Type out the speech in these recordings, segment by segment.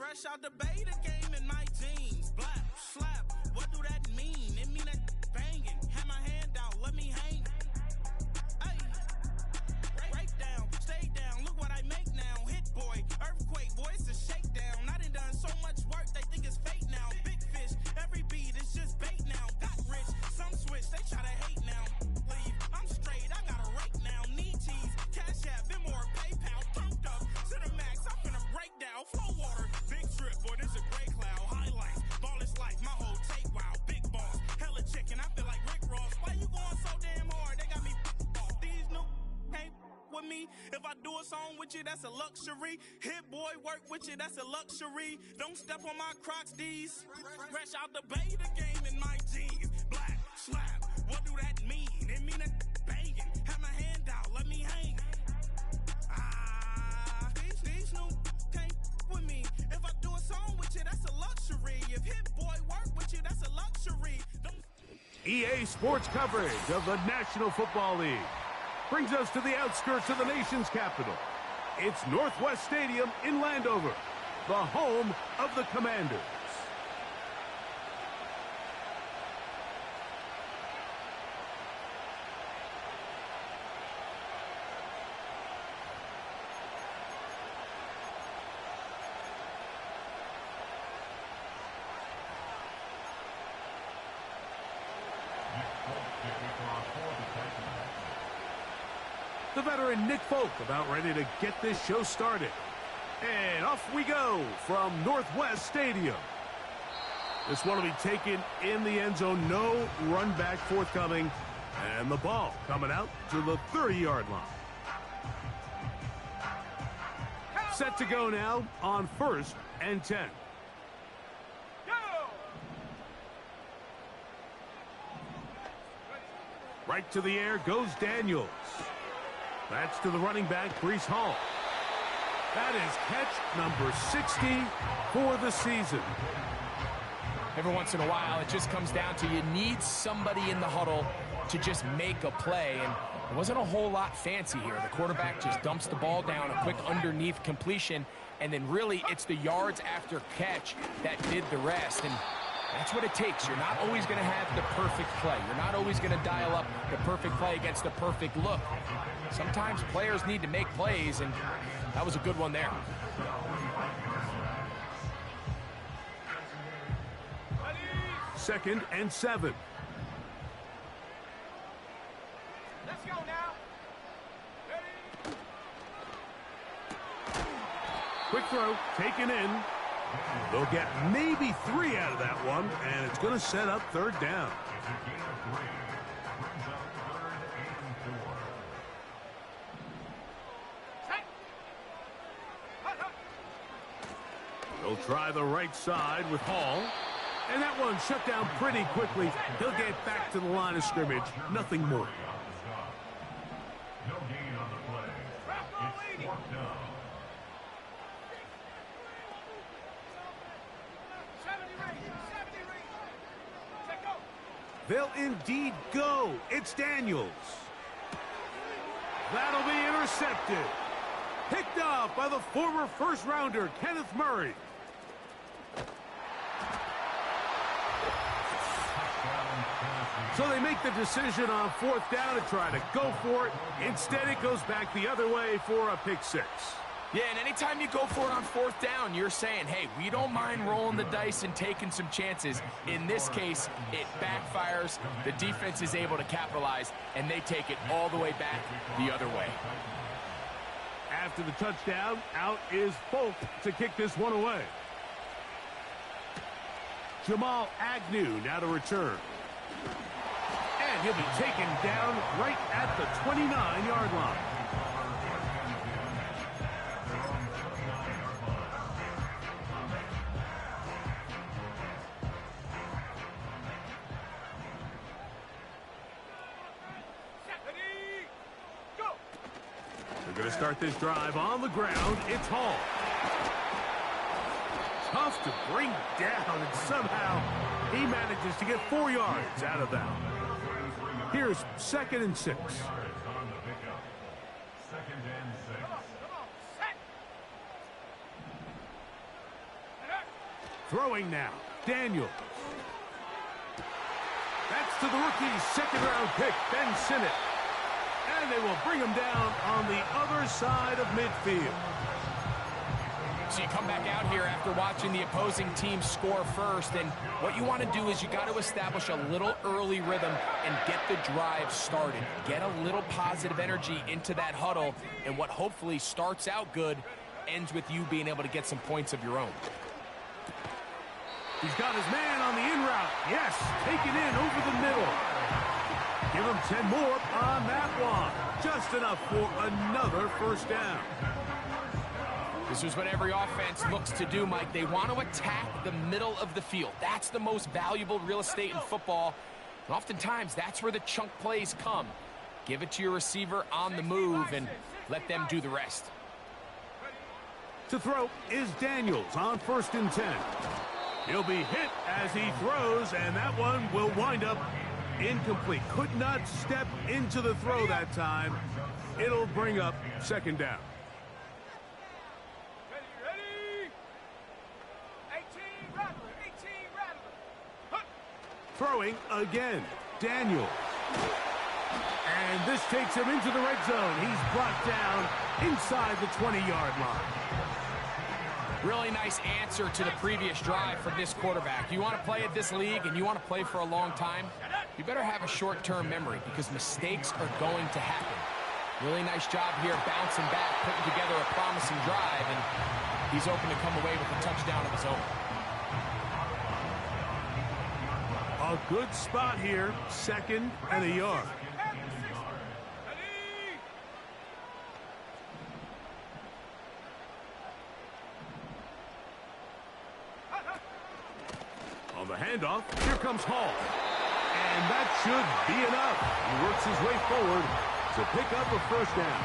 Fresh out the beta game in my jeans. Blap, slap, what do that mean? It mean that banging. Have my hand out, let me hang. Hey, break down, stay down. Look what I make now. Hit boy, earthquake, boy, it's a shakedown. I done so much work, they think it's fake now. Big fish, every beat is just bait now. Got rich, some switch, they try to hate now. Leave, I'm straight, I got a rake now. Need cheese, cash app, Venmo or PayPal. Pumped up, to the max, I'm finna break down. Flow water, big trip, boy, this a gray cloud. Highlights, ball is life, my whole take wild. Big balls, hella chicken, I feel like Rick Ross. Why you going so damn hard? They got me off. These new can't with me. If I do a song with you, that's a luxury. Hit boy, work with you, that's a luxury. Don't step on my Crocs, D's. Fresh out the beta game in my jeans. Black, slap, what do that mean? It mean a banging. Have my hand out, let me hang. These new can't with me. If I do a song with you, that's a luxury. If Hit Boy work with you, that's a luxury. EA Sports coverage of the National Football League brings us to the outskirts of the nation's capital. It's Northwest Stadium in Landover, the home of the Commanders. The veteran Nick Folk about ready to get this show started. And off we go from Northwest Stadium. This one will be taken in the end zone. No run back forthcoming. And the ball coming out to the 30-yard line. Set to go now on 1st and 10. Right to the air goes Daniels. That's to the running back, Breece Hall. That is catch number 60 for the season. Every once in a while, it just comes down to you need somebody in the huddle to just make a play. And it wasn't a whole lot fancy here. The quarterback just dumps the ball down, a quick underneath completion, and then really it's the yards after catch that did the rest. And that's what it takes. You're not always going to have the perfect play. You're not always going to dial up the perfect play against the perfect look. Sometimes players need to make plays, and that was a good one there. Second and 7. Let's go now. Ready? Quick throw, taken in. They'll get maybe 3 out of that one, and it's going to set up 3rd down. They'll try the right side with Hall. And that one shut down pretty quickly. He'll get back to the line of scrimmage. Nothing more. No gain on the play. It's 4th down. They'll indeed go. It's Daniels. That'll be intercepted. Picked off by the former first-rounder, Kenneth Murray. So they make the decision on 4th down to try to go for it. Instead, it goes back the other way for a pick 6. Yeah, and anytime you go for it on 4th down, you're saying, hey, we don't mind rolling the dice and taking some chances. In this case, it backfires. The defense is able to capitalize, and they take it all the way back the other way. After the touchdown, out is Folk to kick this one away. Jamal Agnew now to return. And he'll be taken down right at the 29-yard line. They're going to start this drive on the ground. It's Hall. Tough to bring down, and somehow he manages to get 4 yards out of that. Here's 2nd and 6. 2nd and 6. Throwing now, Daniels. That's to the rookie's second-round pick, Ben Sinnott. And they will bring him down on the other side of midfield. So you come back out here after watching the opposing team score first, and what you want to do is you got to establish a little early rhythm and get the drive started. Get a little positive energy into that huddle, and what hopefully starts out good ends with you being able to get some points of your own. He's got his man on the in route. Yes, taken in over the middle. Give him 10 more on that one. Just enough for another first down. This is what every offense looks to do, Mike. They want to attack the middle of the field. That's the most valuable real estate in football. And oftentimes, that's where the chunk plays come. Give it to your receiver on the move and let them do the rest. To throw is Daniels on 1st and 10. He'll be hit as he throws, and that one will wind up incomplete. Could not step into the throw that time. It'll bring up 2nd down. Throwing again, Daniels. And this takes him into the red zone. He's brought down inside the 20-yard line. Really nice answer to the previous drive from this quarterback. You want to play at this league and you want to play for a long time, you better have a short-term memory because mistakes are going to happen. Really nice job here bouncing back, putting together a promising drive, and he's open to come away with a touchdown of his own. A good spot here, 2nd and a yard. On the handoff, here comes Hall. And that should be enough. He works his way forward to pick up a first down.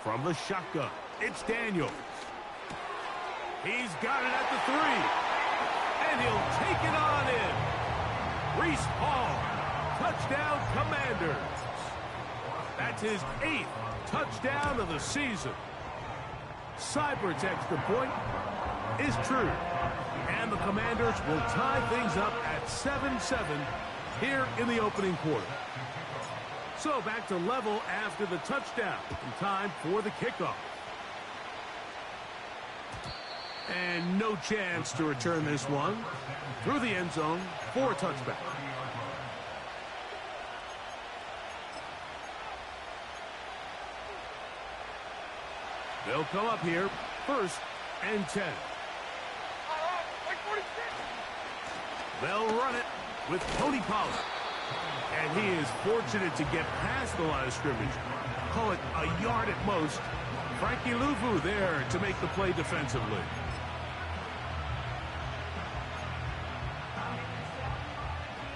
From the shotgun, it's Daniels. He's got it at the 3. And he'll take it on in. Reese Hall, touchdown Commanders. That's his 8th touchdown of the season. Cybert's extra point is true. And the Commanders will tie things up at 7-7 here in the opening quarter. So back to level after the touchdown. In time for the kickoff. And no chance to return this one through the end zone for a touchback. They'll come up here, 1st and 10. They'll run it with Tony Pollard. And he is fortunate to get past the line of scrimmage. Call it a yard at most. Frankie Luvu there to make the play defensively.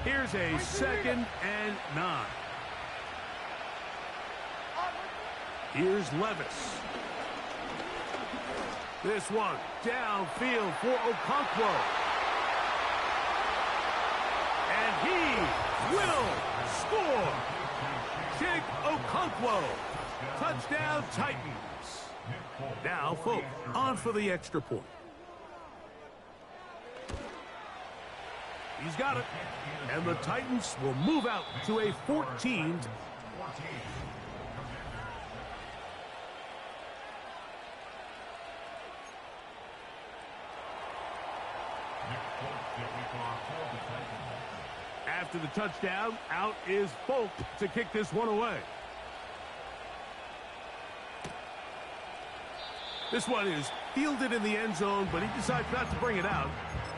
Here's a 2nd and 9. Here's Levis. This one downfield for Okonkwo. And he will score. Jake Okonkwo. Touchdown Titans. Now Folk on for the extra point. He's got it. And the Titans will move out to a 14. After the touchdown, out is Folk to kick this one away. This one is fielded in the end zone, but he decides not to bring it out.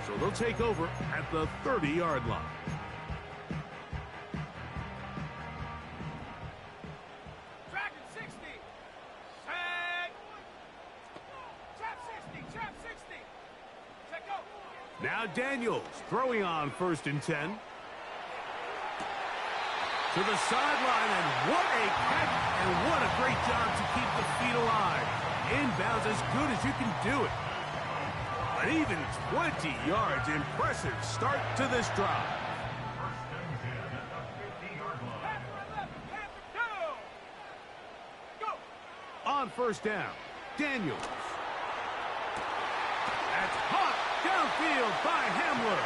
So they'll take over at the 30-yard line. Dragon 60. Set. Trap 60. Trap 60. Check go. Now Daniels throwing on 1st and 10. To the sideline, and what a catch, and what a great job to keep the feet alive. Inbounds as good as you can do it. But even 20 yards, impressive start to this drive. On first down, Daniels. That's hot downfield by Hamler.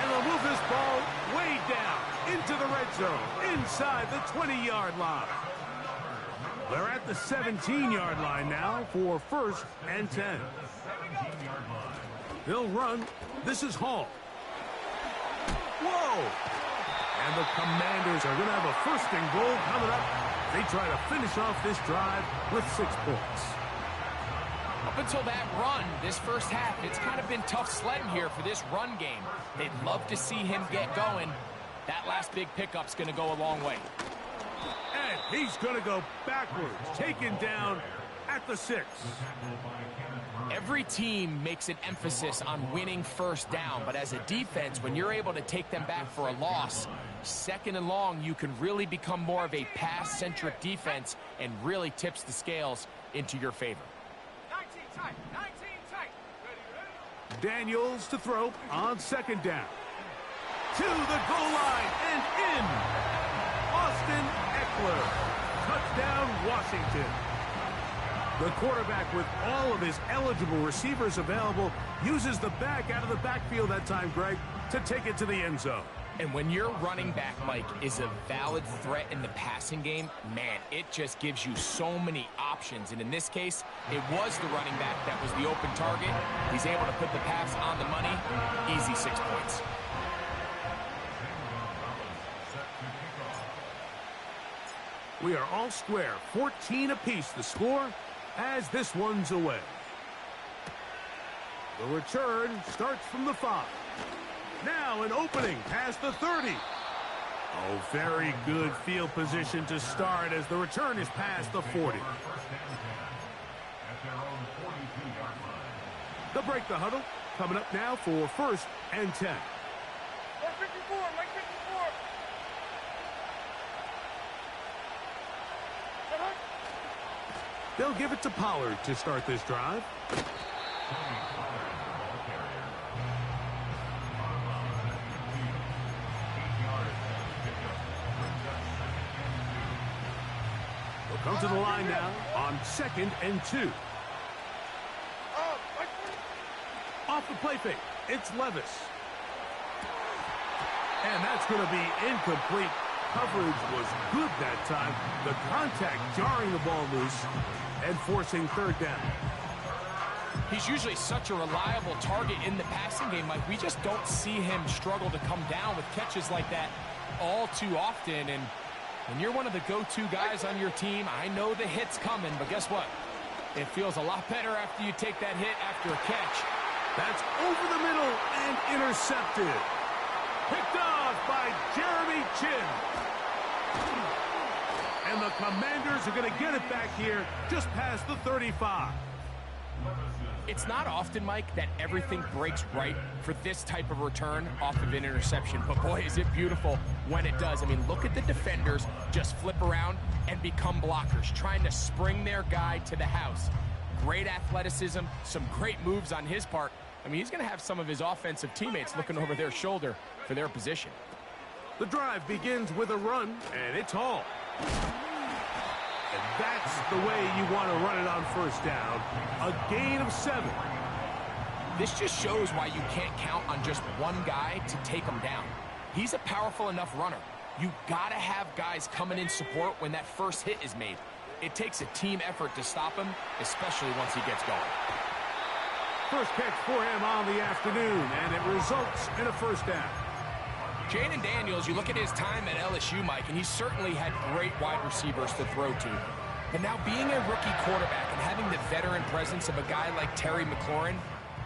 And they'll move this ball way down into the red zone, inside the 20-yard line. They're at the 17-yard line now for first and 10. They'll run. This is Hall. Whoa! And the Commanders are going to have a first and goal coming up. They try to finish off this drive with 6 points. Up until that run, this first half, it's kind of been tough sledding here for this run game. They'd love to see him get going. That last big pickup's going to go a long way. And he's going to go backwards, taken down at the 6. Every team makes an emphasis on winning first down, but as a defense, when you're able to take them back for a loss, second and long, you can really become more of a pass-centric defense and really tips the scales into your favor. 19 tight, 19 tight. Ready. Daniels to throw on second down. To the goal line and in. Austin Eckler. Touchdown, Washington. The quarterback, with all of his eligible receivers available, uses the back out of the backfield that time, Greg, to take it to the end zone. And when your running back, Mike, is a valid threat in the passing game, man, it just gives you so many options. And in this case, it was the running back that was the open target. He's able to put the pass on the money. Easy 6 points. We are all square, 14 apiece the score as this one's away. The return starts from the 5. Now an opening past the 30. Oh, very good field position to start as the return is past the 40. They'll break the huddle. Coming up now for first and 10. 54, Mike 54. They'll give it to Pollard to start this drive. They'll come to the line now on second and 2. Off the play fake, it's Levis. And that's going to be incomplete. Coverage was good that time. The contact jarring the ball loose and forcing third down. He's usually such a reliable target in the passing game. Like, we just don't see him struggle to come down with catches like that all too often. And when you're one of the go-to guys on your team, I know the hit's coming, but guess what? It feels a lot better after you take that hit after a catch. That's over the middle and intercepted. Picked off by Jeremy Chin. And the Commanders are going to get it back here just past the 35. It's not often, Mike, that everything breaks right for this type of return off of an interception. But boy, is it beautiful when it does. I mean, look at the defenders just flip around and become blockers, trying to spring their guy to the house. Great athleticism, some great moves on his part. I mean, he's going to have some of his offensive teammates looking over their shoulder for their position. The drive begins with a run, and it's Hall. And that's the way you want to run it on first down. A gain of 7. This just shows why you can't count on just one guy to take him down. He's a powerful enough runner. You got to have guys coming in support when that first hit is made. It takes a team effort to stop him, especially once he gets going. First catch for him on the afternoon, and it results in a first down. Jaden Daniels, you look at his time at LSU, Mike, and he certainly had great wide receivers to throw to. But now being a rookie quarterback and having the veteran presence of a guy like Terry McLaurin,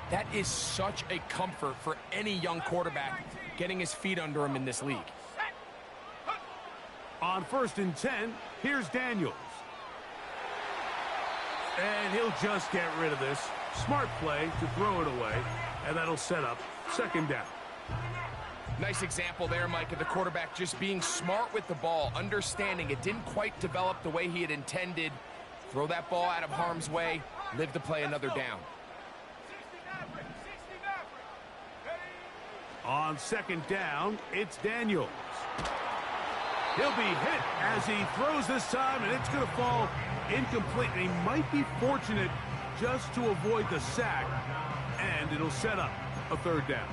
that is such a comfort for any young quarterback getting his feet under him in this league. On first and 10, here's Daniels. And he'll just get rid of this. Smart play to throw it away, and that'll set up second down. Nice example there, Mike, of the quarterback just being smart with the ball, understanding it didn't quite develop the way he had intended. Throw that ball out of harm's way, live to play another down. On second down, it's Daniels. He'll be hit as he throws this time, and it's going to fall Incomplete. He might be fortunate just to avoid the sack, and it'll set up a third down.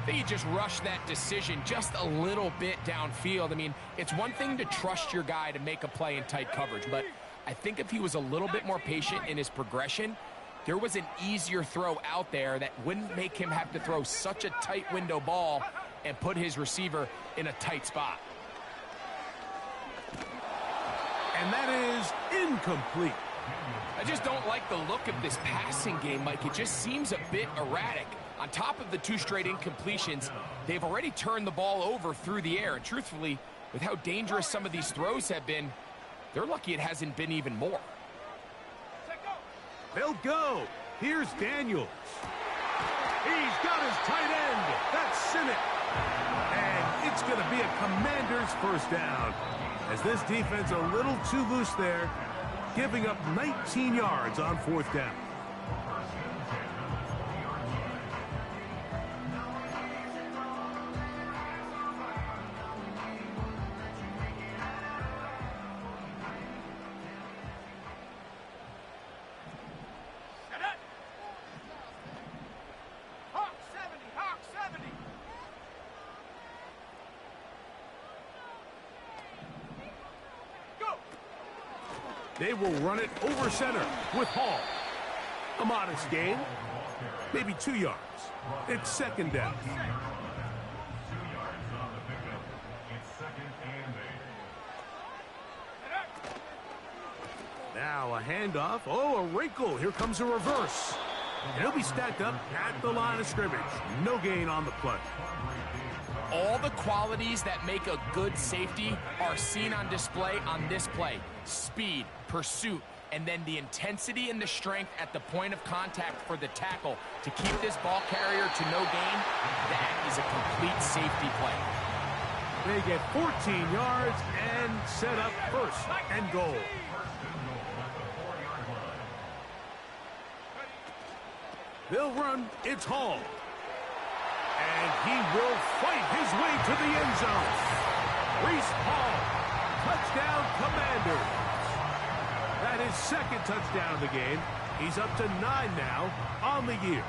I think he just rushed that decision just a little bit downfield. I mean, it's one thing to trust your guy to make a play in tight coverage, but I think if he was a little bit more patient in his progression, there was an easier throw out there that wouldn't make him have to throw such a tight window ball and put his receiver in a tight spot. And that is incomplete. I just don't like the look of this passing game, Mike. It just seems a bit erratic. On top of the 2 straight incompletions, they've already turned the ball over through the air. And truthfully, with how dangerous some of these throws have been, they're lucky it hasn't been even more. They'll go. Here's Daniels. He's got his tight end. That's Sinnott. And it's going to be a Commander's first down, as this defense a little too loose there, giving up 19 yards on 4th down. They will run it over center with Hall. A modest gain, maybe 2 yards. It's 2nd down. 2 yards on the pickup. It's 2nd and 8. Now a handoff. Oh, a wrinkle. Here comes a reverse. And he'll be stacked up at the line of scrimmage. No gain on the play. All the qualities that make a good safety are seen on display on this play. Speed, pursuit, and then the intensity and the strength at the point of contact for the tackle to keep this ball carrier to no gain. That is a complete safety play. They get 14 yards and set up 1st and goal. They'll run. It's Hall. And he will fight his way to the end zone. Reese Hall. Touchdown, Commanders. That is 2nd touchdown of the game. He's up to 9 now on the year.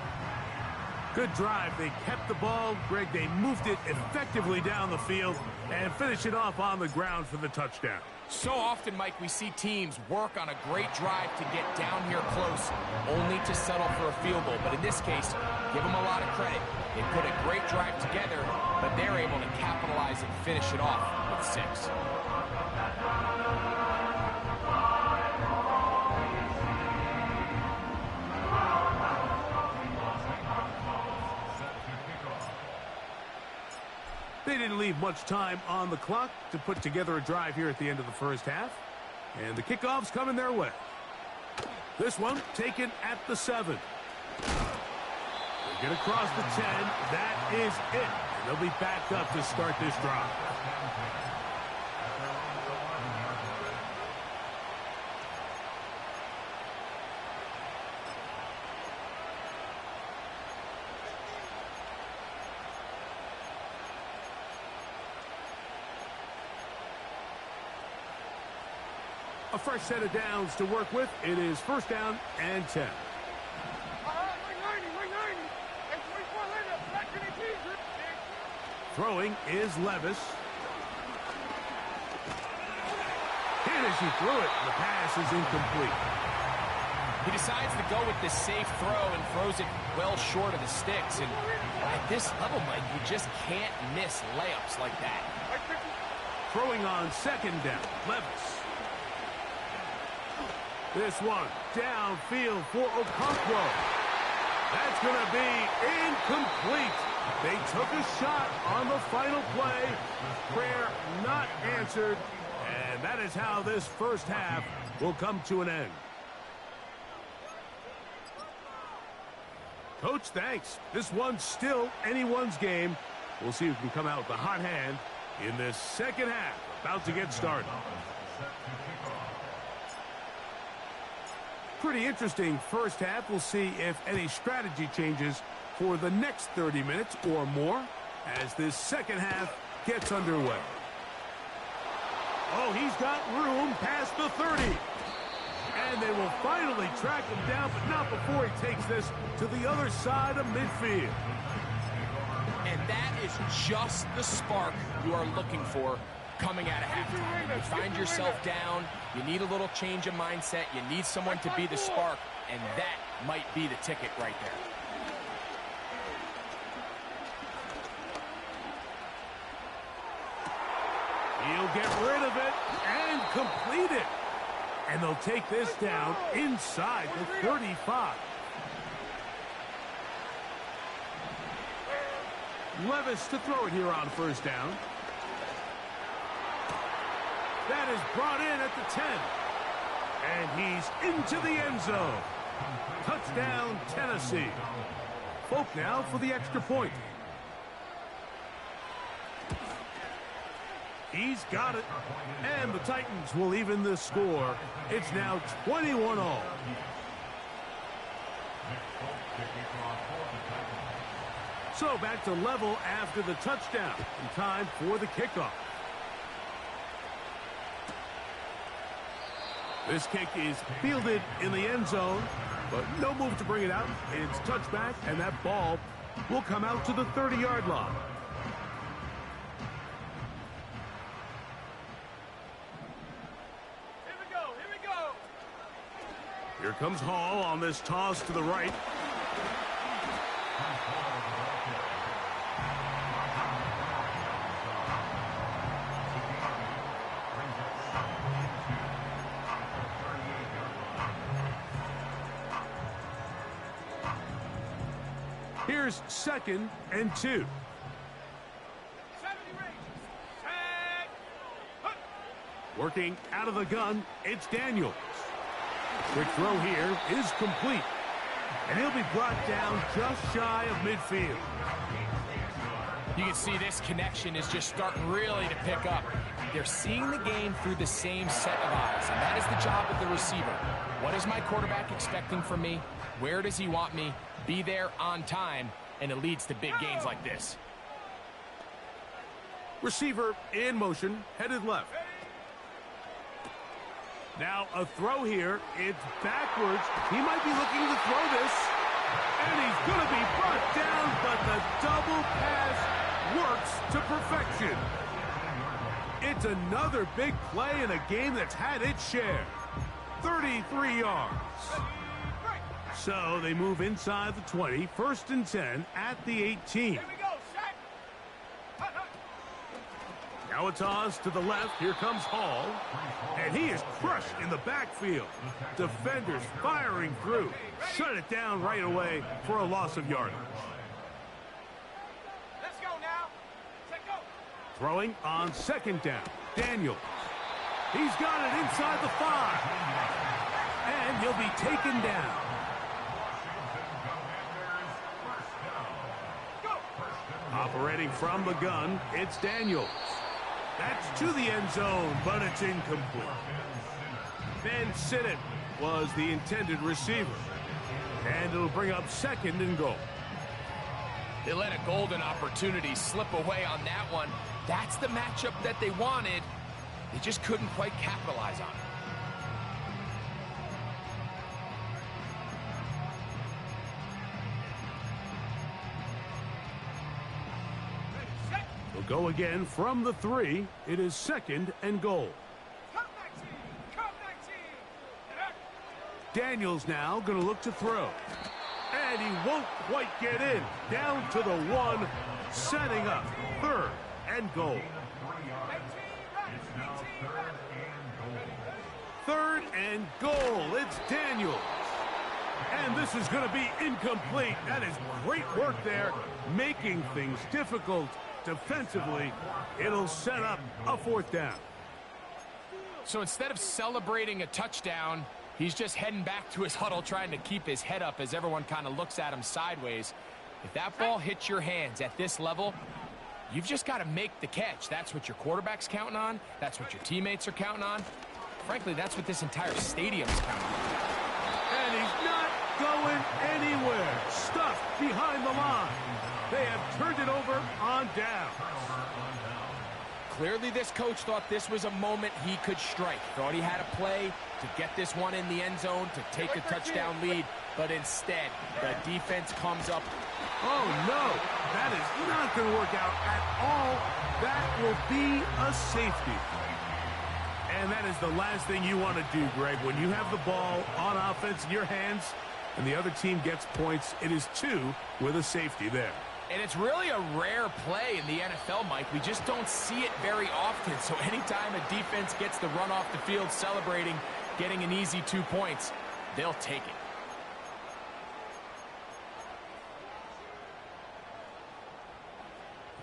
Good drive. They kept the ball. Greg, they moved it effectively down the field and finished it off on the ground for the touchdown. So often, Mike, we see teams work on a great drive to get down here close, only to settle for a field goal. But in this case, give them a lot of credit. They put a great drive together, but they're able to capitalize and finish it off with 6. They didn't leave much time on the clock to put together a drive here at the end of the 1st half. And the kickoff's coming their way. This one taken at the 7. They get across the 10. That is it. And they'll be backed up to start this drive. A fresh set of downs to work with. It is 1st down and 10. Throwing is Levis. Hit as he threw it. The pass is incomplete. He decides to go with the safe throw and throws it well short of the sticks. And at this level, Mike, you just can't miss layups like that. Throwing on 2nd down. Levis. This one downfield for Okonkwo. That's going to be incomplete. They took a shot on the final play. Prayer not answered. And that is how this 1st half will come to an end. Coach, thanks. This one's still anyone's game. We'll see who can come out with the hot hand in this 2nd half. About to get started. Pretty interesting 1st half. We'll see if any strategy changes for the next 30 minutes or more as this 2nd half gets underway. Oh, he's got room past the 30. And they will finally track him down, but not before he takes this to the other side of midfield. And that is just the spark you are looking for coming out of halftime. You find yourself down, you need a little change of mindset, you need someone to be the spark, and that might be the ticket right there. He'll get rid of it and complete it. And they'll take this down inside the 35. Levis to throw it here on first down. That is brought in at the 10. And he's into the end zone. Touchdown, Tennessee. Folk now for the extra point. He's got it. And the Titans will even the score. It's now 21-all. So back to level after the touchdown. In time for the kickoff. This kick is fielded in the end zone, but no move to bring it out. It's touchback, and that ball will come out to the 30-yard line. Here comes Hall on this toss to the right. Here's 2nd and 2. Working out of the gun, it's Daniels. Quick throw here is complete. And he'll be brought down just shy of midfield. You can see this connection is just starting really to pick up. They're seeing the game through the same set of eyes, and that is the job of the receiver. What is my quarterback expecting from me? Where does he want me? Be there on time, and it leads to big gains like this. Receiver in motion, headed left. Now a throw here. It's backwards. He might be looking to throw this. And he's going to be brought down, but the double pass works to perfection. It's another big play in a game that's had its share. 33 yards. So they move inside the 20, 1st and 10 at the 18. Now a toss to the left. Here comes Hall. And he is crushed in the backfield. Defenders firing through. Shut it down right away for a loss of yardage. Let's go now. Take go. Throwing on 2nd down. Daniels. He's got it inside the 5. And he'll be taken down. Operating from the gun, it's Daniels. That's to the end zone, but it's incomplete. Ben Sinnott was the intended receiver. And it'll bring up 2nd and goal. They let a golden opportunity slip away on that one. That's the matchup that they wanted. They just couldn't quite capitalize on it. Go again from the 3. It is 2nd and goal. Come 19. Come 19. Daniels now going to look to throw. And he won't quite get in. Down to the 1, setting up 3rd and goal. 3rd and goal. It's Daniels. And this is going to be incomplete. That is great work there, making things difficult. Defensively, it'll set up a 4th down. So instead of celebrating a touchdown, he's just heading back to his huddle trying to keep his head up as everyone kind of looks at him sideways. If that ball hits your hands at this level, you've just got to make the catch. That's what your quarterback's counting on. That's what your teammates are counting on. Frankly, that's what this entire stadium's counting on. And he's not going anywhere. Stuffed behind the line. They have turned it over on down. Clearly, this coach thought this was a moment he could strike. Thought he had a play to get this one in the end zone to take a touchdown lead, but instead, the defense comes up. Oh, no. That is not going to work out at all. That will be a safety. And that is the last thing you want to do, Greg. When you have the ball on offense in your hands and the other team gets points, it is 2 with a safety there. And it's really a rare play in the NFL, Mike. We just don't see it very often. So anytime a defense gets the run off the field celebrating, getting an easy 2 points, they'll take it.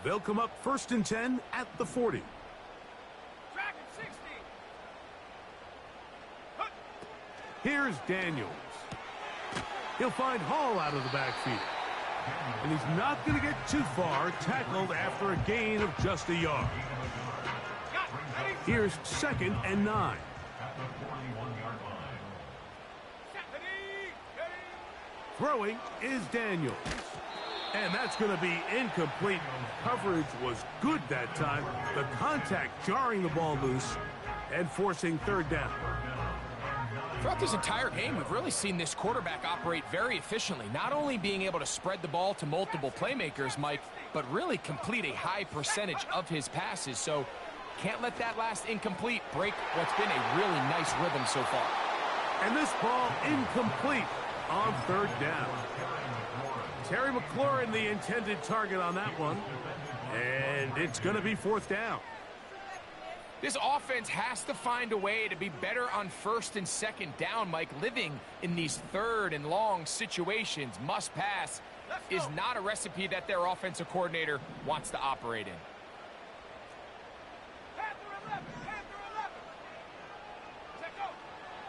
They'll come up 1st and 10 at the 40. Dragon 60. Here's Daniels. He'll find Hall out of the backfield. And he's not going to get too far, tackled after a gain of just a yard. Here's 2nd and 9. Throwing is Daniels. And that's going to be incomplete. Coverage was good that time. The contact jarring the ball loose and forcing 3rd down. Throughout this entire game, we've really seen this quarterback operate very efficiently, not only being able to spread the ball to multiple playmakers, Mike, but really complete a high percentage of his passes. So can't let that last incomplete break what's been a really nice rhythm so far. And this ball incomplete on 3rd down. Terry McLaurin, the intended target on that one. And it's going to be 4th down. This offense has to find a way to be better on 1st and 2nd down, Mike. Living in these 3rd and long situations, must pass, is not a recipe that their offensive coordinator wants to operate in.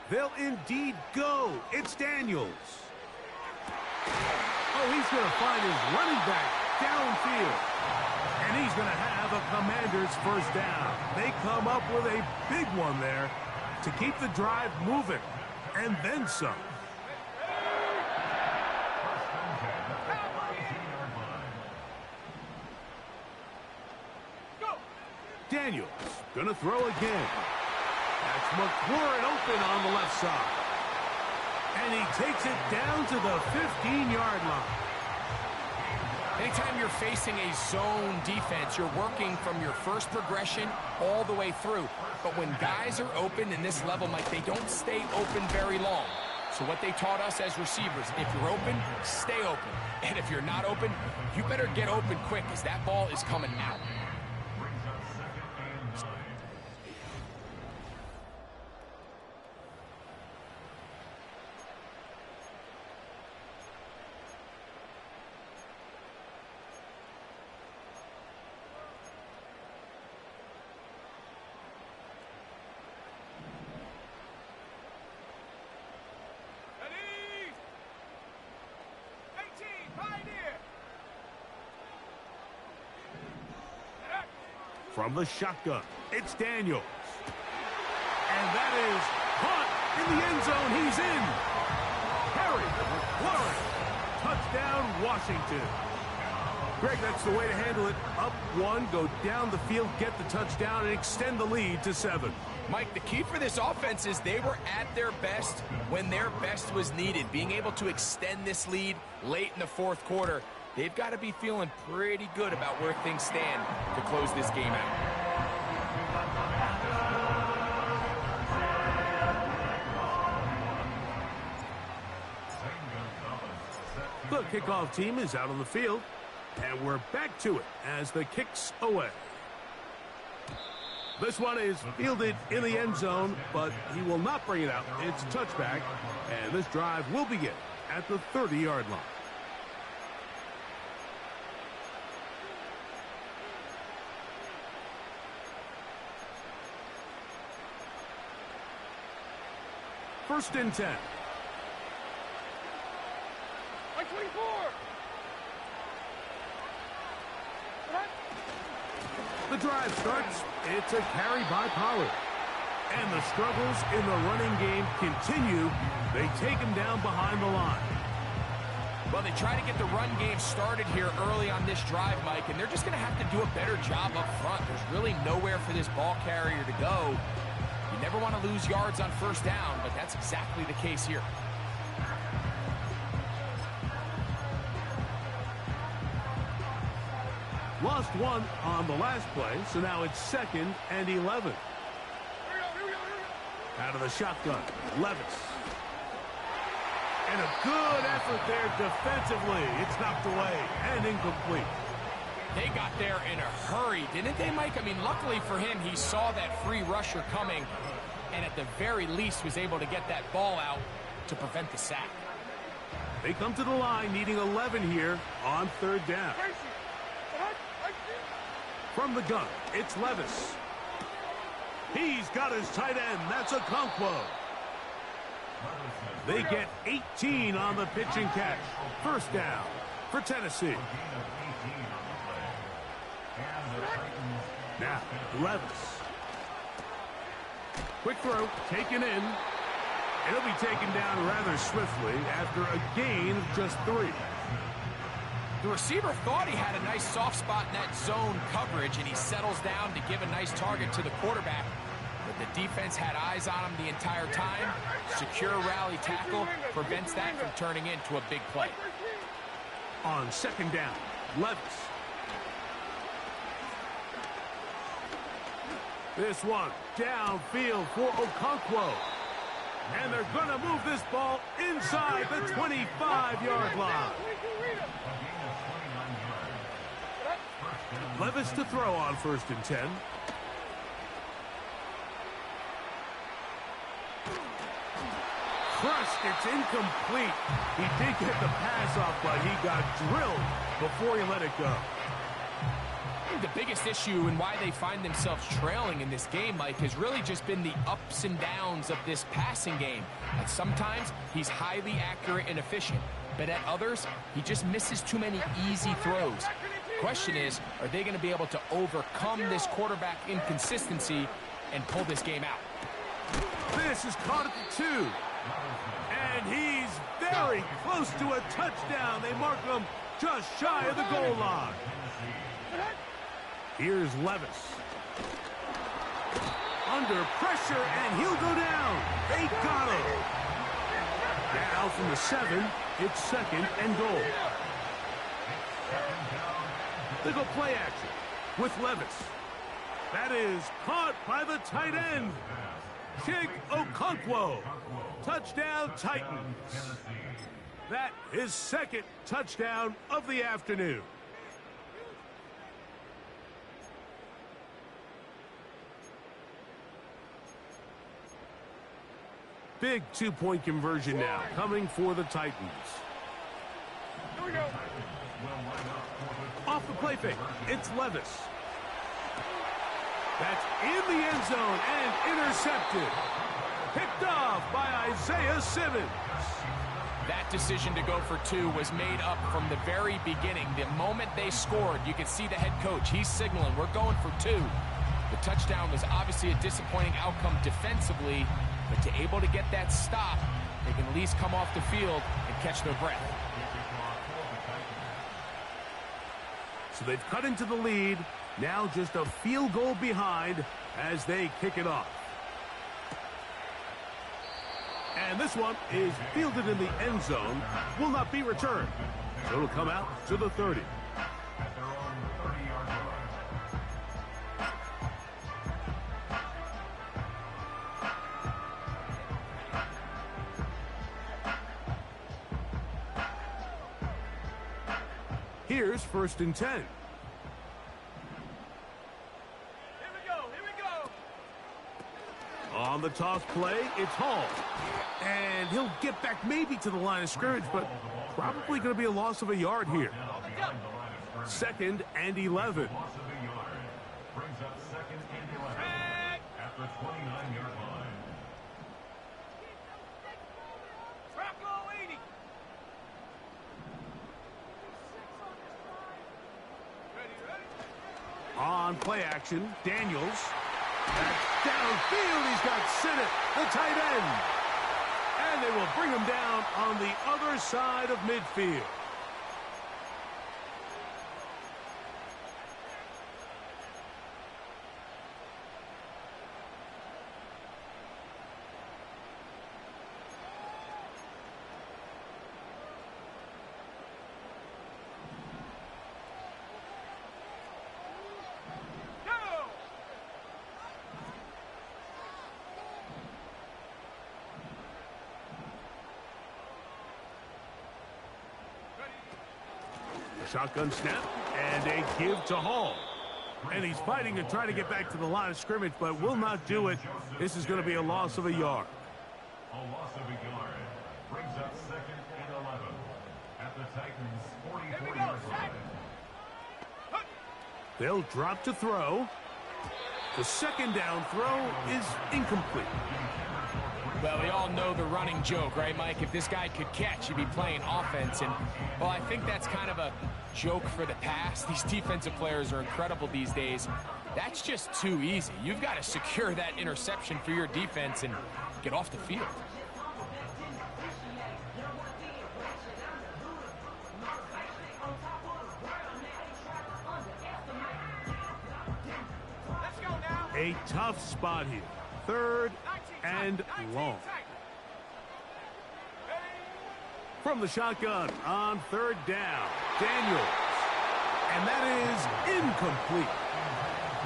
They'll indeed go. It's Daniels. Oh, he's going to find his running back downfield. And he's going to have a Commander's 1st down. They come up with a big one there to keep the drive moving. And then some. Daniels going to throw again. That's McLaurin open on the left side. And he takes it down to the 15-yard line. Anytime you're facing a zone defense, you're working from your first progression all the way through. But when guys are open in this level, Mike, they don't stay open very long. So what they taught us as receivers, if you're open, stay open. And if you're not open, you better get open quick because that ball is coming out. From the shotgun, it's Daniels. And that is caught in the end zone. He's in. Harry McLaurin. Touchdown, Washington. Greg, that's the way to handle it. Up 1, go down the field, get the touchdown, and extend the lead to 7. Mike, the key for this offense is they were at their best when their best was needed. Being able to extend this lead late in the 4th quarter, they've got to be feeling pretty good about where things stand to close this game out. The kickoff team is out on the field, and we're back to it as the kick's away. This one is fielded in the end zone, but he will not bring it out. It's touchback, and this drive will begin at the 30-yard line. First and 10. 24. The drive starts. It's a carry by Pollard. And the struggles in the running game continue. They take him down behind the line. Well, they try to get the run game started here early on this drive, Mike, and they're just going to have to do a better job up front. There's really nowhere for this ball carrier to go. You never want to lose yards on first down, but that's exactly the case here. Lost one on the last play, so now it's 2nd and 11. Out of the shotgun, Levis. And a good effort there defensively. It's knocked away and incomplete. They got there in a hurry, didn't they, Mike? I mean, luckily for him, he saw that free rusher coming and at the very least was able to get that ball out to prevent the sack. They come to the line needing 11 here on 3rd down. From the gun, it's Levis. He's got his tight end. That's Okonkwo. They get 18 on the pitch and catch. First down for Tennessee. Now, Levis. Quick throw, taken in. And he'll be taken down rather swiftly after a gain of just 3. The receiver thought he had a nice soft spot in that zone coverage, and he settles down to give a nice target to the quarterback. But the defense had eyes on him the entire time. Secure rally tackle prevents that from turning into a big play. On 2nd down, Levis. This one downfield for Okonkwo. And they're going to move this ball inside the 25-yard line. Levis to throw on 1st and 10. Crushed, it's incomplete. He did get the pass off, but he got drilled before he let it go. The biggest issue and why they find themselves trailing in this game, Mike, has really just been the ups and downs of this passing game. And sometimes he's highly accurate and efficient, but at others, he just misses too many easy throws. The question is, are they going to be able to overcome this quarterback inconsistency and pull this game out? This is caught at the 2. And he's very close to a touchdown. They mark him just shy of the goal line. Here's Levis. Under pressure, and he'll go down. They got him. Now from the 7, it's 2nd and goal. They go play action with Levis. That is caught by the tight end. Chig Okonkwo. Touchdown, Titans. That is 2nd touchdown of the afternoon. Big 2-point conversion now coming for the Titans. Here we go. Off the play fake, it's Levis. That's in the end zone and intercepted. Picked off by Isaiah Simmons. That decision to go for 2 was made up from the very beginning. The moment they scored, you could see the head coach. He's signaling, we're going for 2. The touchdown was obviously a disappointing outcome defensively, but to able to get that stop, they can at least come off the field and catch their breath. So they've cut into the lead. Now just a field goal behind as they kick it off. And this one is fielded in the end zone. Will not be returned. So it'll come out to the 30. Here's 1st and 10. Here we go. On the toss play, it's Hall. And he'll get back maybe to the line of scrimmage, but probably going to be a loss of a yard here. 2nd and 11. Brings up 2nd and 11 at the 29-yard line. Trap goal 80. On play action, Daniels. That's downfield. He's got Sinnott, the tight end. And they will bring him down on the other side of midfield. Shotgun snap and a give to Hall. And he's fighting to try to get back to the line of scrimmage, but will not do it. This is going to be a loss of a yard. A loss of a yard. Brings up 2nd and 11 at the Titans' 44-yard line. They'll drop to throw. The second down throw is incomplete. Well, we all know the running joke, right, Mike? If this guy could catch, he'd be playing offense. And, well, I think that's kind of a joke for the past. These defensive players are incredible these days. That's just too easy. You've got to secure that interception for your defense and get off the field. A tough spot here. 3rd and long. From the shotgun on 3rd down, Daniels. And that is incomplete.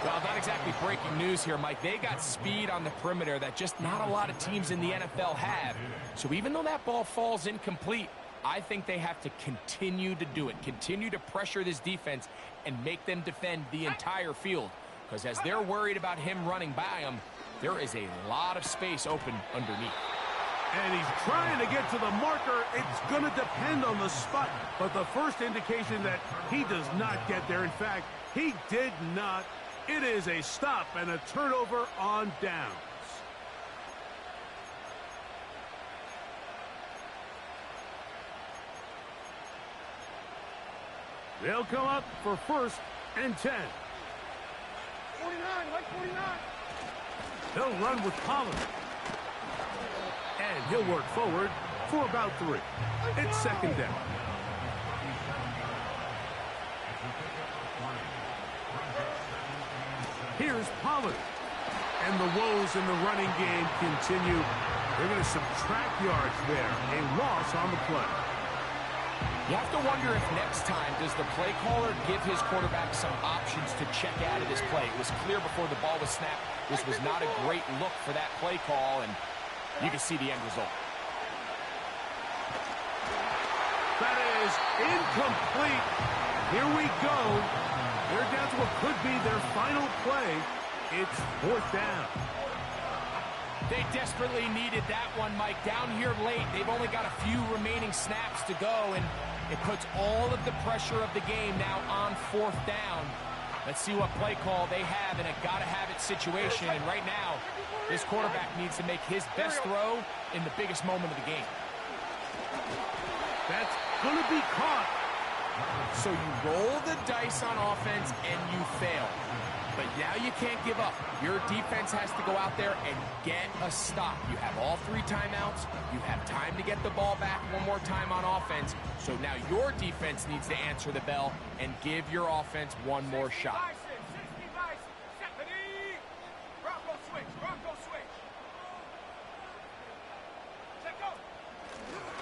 Well, not exactly breaking news here, Mike. They got speed on the perimeter that just not a lot of teams in the NFL have. So even though that ball falls incomplete, I think they have to continue to do it. Continue to pressure this defense and make them defend the entire field. Because as they're worried about him running by them, there is a lot of space open underneath. And he's trying to get to the marker. It's going to depend on the spot. But the first indication that he does not get there, in fact, he did not. It is a stop and a turnover on downs. They'll come up for 1st and 10. 49, like 49. He'll run with Pollard. And he'll work forward for about 3. It's 2nd down. Here's Pollard. And the woes in the running game continue. They're going to subtract yards there. A loss on the play. You have to wonder if next time does the play caller give his quarterback some options to check out of this play. It was clear before the ball was snapped. This was not a great look for that play call, and you can see the end result. That is incomplete. Here we go. They're down to what could be their final play. It's 4th down. They desperately needed that one, Mike. Down here late, they've only got a few remaining snaps to go, and it puts all of the pressure of the game now on 4th down. Let's see what play call they have in a gotta-have-it situation. And right now, this quarterback needs to make his best throw in the biggest moment of the game. That's going to be caught. So you roll the dice on offense and you fail. But now you can't give up. Your defense has to go out there and get a stop. You have all 3 timeouts. You have time to get the ball back one more time on offense. So now your defense needs to answer the bell and give your offense one more shot.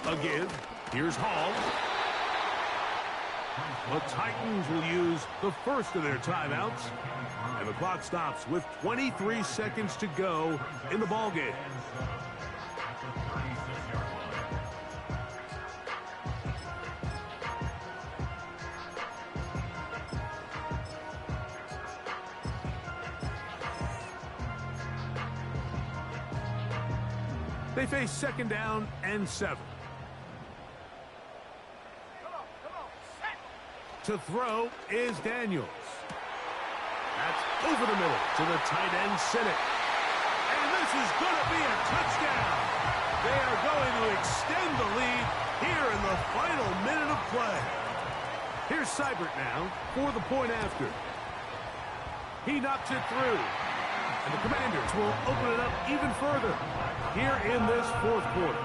A give. Here's Hall. The Titans will use the first of their timeouts. And the clock stops with 23 seconds to go in the ballgame. They face 2nd down and 7. To throw is Daniels. That's over the middle to the tight end, Sinnott. And this is going to be a touchdown. They are going to extend the lead here in the final minute of play. Here's Seibert now for the point after. He knocks it through. And the Commanders will open it up even further here in this 4th quarter.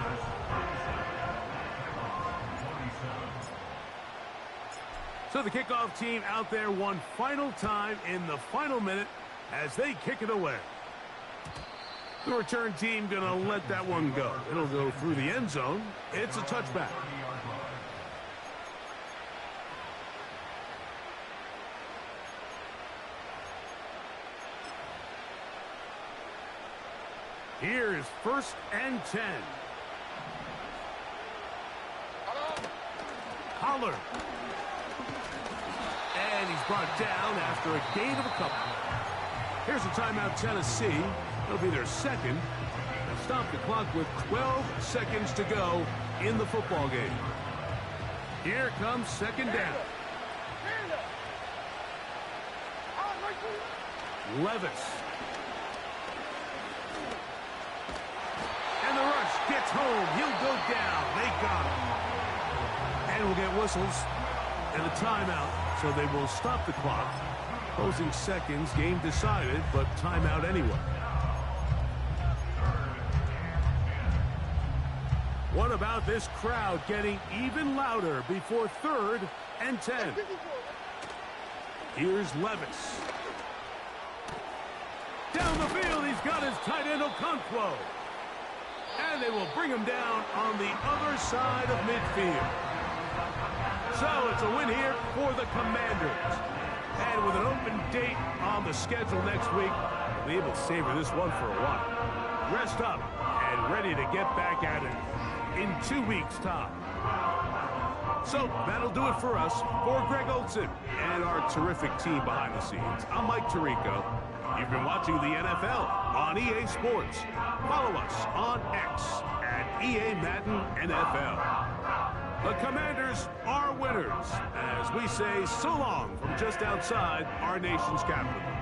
So the kickoff team out there one final time in the final minute as they kick it away. The return team going to let that one go. It'll go through the end zone. It's a touchback. Here's 1st and 10. Pollard. brought down after a gain of a couple. Here's a timeout, Tennessee. It'll be their second. They'll stop the clock with 12 seconds to go in the football game. Here comes second down. Levis. And the rush gets home. He'll go down. They got him. And we'll get whistles and a timeout, so they will stop the clock. Closing seconds, game decided, but timeout anyway. What about this crowd getting even louder before 3rd and 10? Here's Levis. Down the field, he's got his tight end Okonkwo. And they will bring him down on the other side of midfield. So it's a win here for the Commanders. And with an open date on the schedule next week, they'll be able to savor this one for a while. Rest up and ready to get back at it in 2 weeks' time. So that'll do it for us. For Greg Olson and our terrific team behind the scenes, I'm Mike Tirico. You've been watching the NFL on EA Sports. Follow us on X at EA Madden NFL. The Commanders are winners as we say so long from just outside our nation's capital.